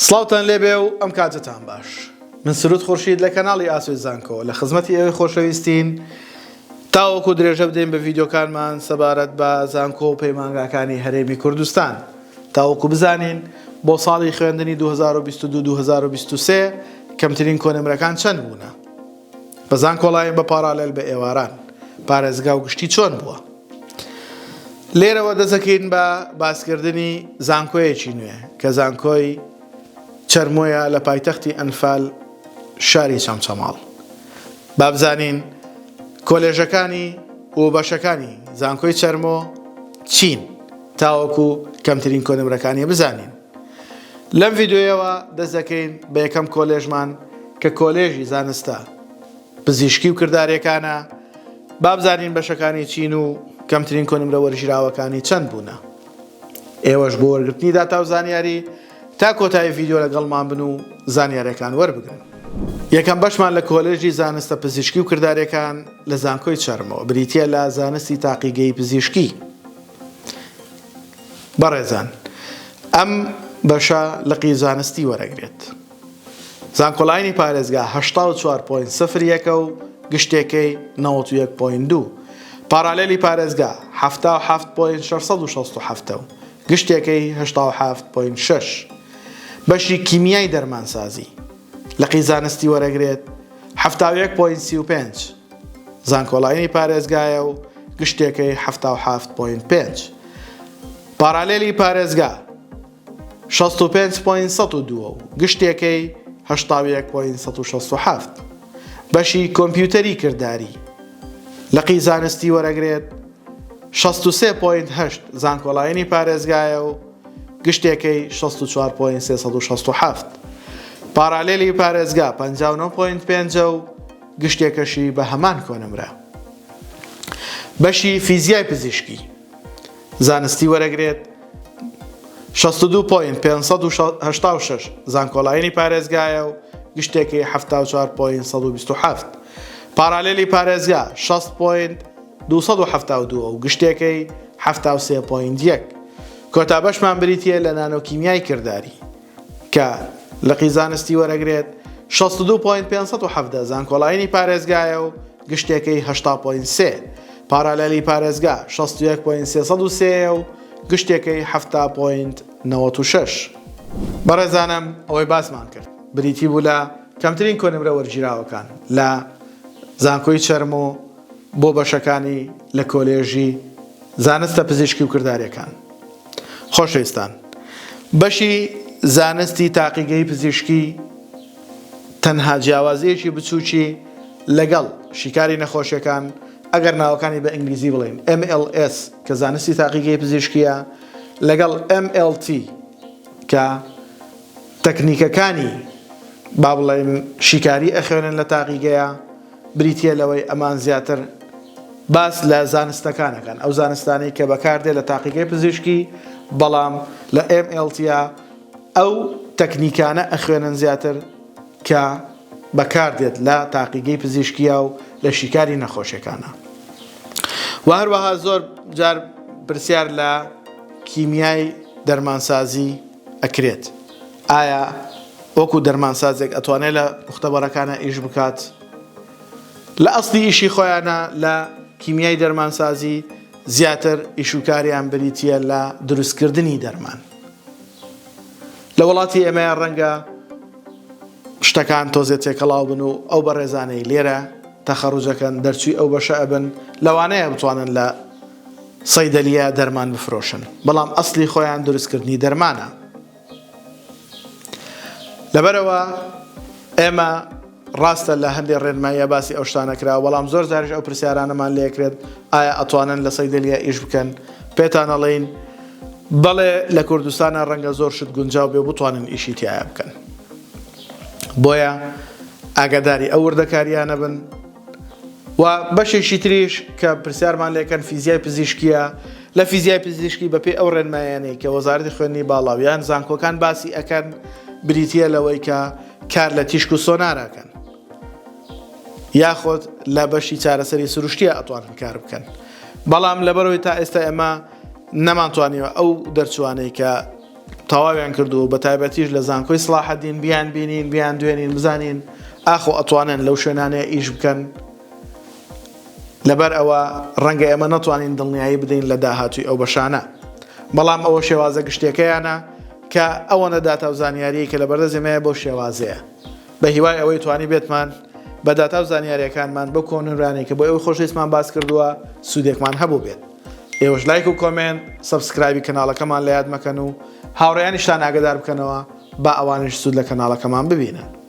سڵاوتان لێبێ و ئەم کاتتان باش. من سرود خورشید لە کەناڵی ئاسوی زانکۆ لە خزمەتی ئێوەی خۆشەویستین تاوەکو درێژە بدەین بە ڤیدیۆکانمان سەبارەت بە زانکۆ و پەیمانگاکانی هەرێمی کوردستان تاوەکو بزانین بۆ ساڵی خوێندنی 2022-2023 کەمترین کۆنمرەکان چەند بوونە. بە زانکۆڵایەن بە پارالێل بە ئێواران پارێزگا و گشتی چۆن بووە. لێرەوە دەزەکەین بە باسکردنی زانکۆیەکی نوێ کە زانکۆی چەرمۆیە لە پایتەختی ئەنفال شاری چەمچەماڵ. بابزانین کۆلێژەکانی و بەشەکانی زانکۆی چەرمۆ چین تاوەکو کەمترین کۆنمرەکانی بزانین. لەم ڤیدیۆیەوە دەست دەکەین بە یەکەم کۆلێژمان کە کۆلێژی زانستە پزیشکی و کردارەکانە. بابزانین بەشەکانی چین و کەمترین کۆنمرە وەرگیراوەکانی چەند بوونە. ئێوەش بۆ وەرگرتنی داتا و زانیاری تا کۆتایی ڤیدیۆ لەگەڵمان بن و زانیاریەکان وەربگرن. یەکەم بەشمان لە کۆلێژی زانستە پزیشکی و کردارەکان لە زانکۆی چەرمۆ بریتیە لە زانستی تاقیگەی پزیشکی. بەڕێزان، ئەم بەشە لقی زانستی وەرەگرێت. زانکۆڵایانی پارێزگا 84.01 و گشتێکەی 91.2. پارالێلی پارێزگا 77.667 و گشتێکەی 87.6. بەشی کیمیای دەرمانسازی لقی زانستی وەرەگرێت 71.35. زانکۆڵایانی پارێزگایە و گشتێکەی 77.5. پارالێلی پارێزگا 65.102 و گشتێکەی 81.167. بەشی کۆمپیوتەری کردداری لقی زانستی وەرەگرێت 63.8. زانکۆڵایانی پارێزگایە و گشتێکەی 64.367. پارالێلی پارێزگا 59.5 و گشتێکەشی بە هەمان کۆنمرە. بەشی فیزیای پزیشکی زانستی وەرەگرێت 62.586. زانکۆڵایانی پارێزگایە و گشتێکی 74.127. پارالێلی پارێزگا 6.272 و گشتێکی 73.1. کۆتا بەشمان بریتیە لە نانۆکیمیای کردداری کە لقی زانستی وەرەگرێت 62.517. زانکۆڵایانی پارێزگایە و گشتێکی 80.3. پارالێلی پارێزگا 61.303 و گشتێکی 70.96. بەڕێزانم ئەوەی باسمان کرد بریتی بوو لە کەمترین کۆنمرە وەرگیراوەکان لە زانکۆی چەرمۆ بۆ بەشەکانی لە کۆلێژی زانستە پزیشکی و کردارەکان. خۆشەویستان، بەشی زانستی تاقیگەی پزیشکی تەنها جیاوازیەکی بچووکی لەگەڵ شیکاری نەخۆشیەکان ئەگەر ناوەکانی بە ئینگلیزی بڵێن MLS کە زانستی تاقیگەی پزیشکیە لەگەڵ MLT کە تەکنیکەکانی با بڵێن شیکاری ئەخوێنن لە تاقیگەیە بریتیە لەوەی ئەمان زیاتر باس لە زانستەکانەکەن ئەو زانستانی کە بەکاردێت لە تاقیگەی پزیشکی بەڵام لە MLTە ئەو تەکنیکانە ئەخوێنن زیاتر کە بەکاردێت لە تاقیگەی پزیشکیە و لە شیکاری نەخۆشیەکانە. و هەروەها زۆر جار پرسیار لە کیمیای دەرمانسازی ئەکرێت. ئایا وەکو دەرمانسازێک ئەتوانێت لە مختبەرەکانە ئیش بکات؟ لە ئەسڵی ئیشی خۆیانە لە کیمیای دەرمانسازی زیاتر ئیشوکاریان بریتیە لە دروستکردنی دەرمان. لە وڵاتی ئێمەیان ڕەنگە شتەکان تۆزێ تێکەڵاو بن و ئەو بەڕێزانەی لێرە تەخەڕوجەکەن دەرچووی ئەو بەشە ئەبن لەوانەیە بتوانن لە سەیدەلیە دەرمان بفرۆشن، بەڵام ئەسڵی خۆیان دروستکردنی دەرمانە. لەبەرەوە ئێمە ڕاستە لە هەندێک ڕێنماییە باسی ئەو شتانە کراوە، بەڵام زۆر جاریش ئەو پرسیارانەمان لێکرێت ئایا ئەتوانن لە سەیدەلیە ئیش بکەن؟ پێتان ئەڵێین بەڵێ لە کوردستانە ڕەنگە زۆر شت گونجاو بێ بتوانن ئیشی تایە بکەن. بۆیە ئاگاداری ئەو وردەکاریانە بن. و بەشێکی تریش کە پرسیارمان لێکەن فیزیای پزیشکیە. لە فیزیای پزیشکی بەپێی ئەو ڕێنمایانەی کە وەزارەتی خوێندنی باڵاویان زانکۆکان باسی ئەکەن بریتیە لەوەی کە کار لە تیشک و سۆناراکەن یاخۆت لە بەشی چارەسەری سروشتیە ئەتوانن کار بکەن. بەڵام لەبەرەوەی تا ئێستا ئێمە نەمانتوانیوە ئەو دەرچوانەی کە تەواویان کردو بە تایبەتیش لە زانکۆی سڵاحەدین بیان بینین بیان دوێنین بزانین ئاخۆ ئەتوانن لەو شوێنانەیە ئیش بکەن لەبەر ئەوە ڕەنگە ئێمە نەتوانین دڵنیایی بدەین لە داهاتووی ئەو بەشانە بەڵام ئەوە شێوازە گشتەکەیانە کە ئەوەنە داتا و زانیاری کە لە بەردەستێمەیە بۆ شێوازەیە بە هیوای ئەوەی توانی بێتمان بە داتا و زانیاریەکانمان بۆ کۆنراانی کە بۆ ئەوەی خۆشەویستمان باس کردووە سوودێکمان هەبوو بێت ئێوەش لایک و کۆمنت سەبسکرایبی کەناڵەکەمان لە یاد مەکەن و هاوڕێیانیشتان ئاگادار بکەنەوە با ئەوانش سوود لە کەناڵەکەمان ببینن.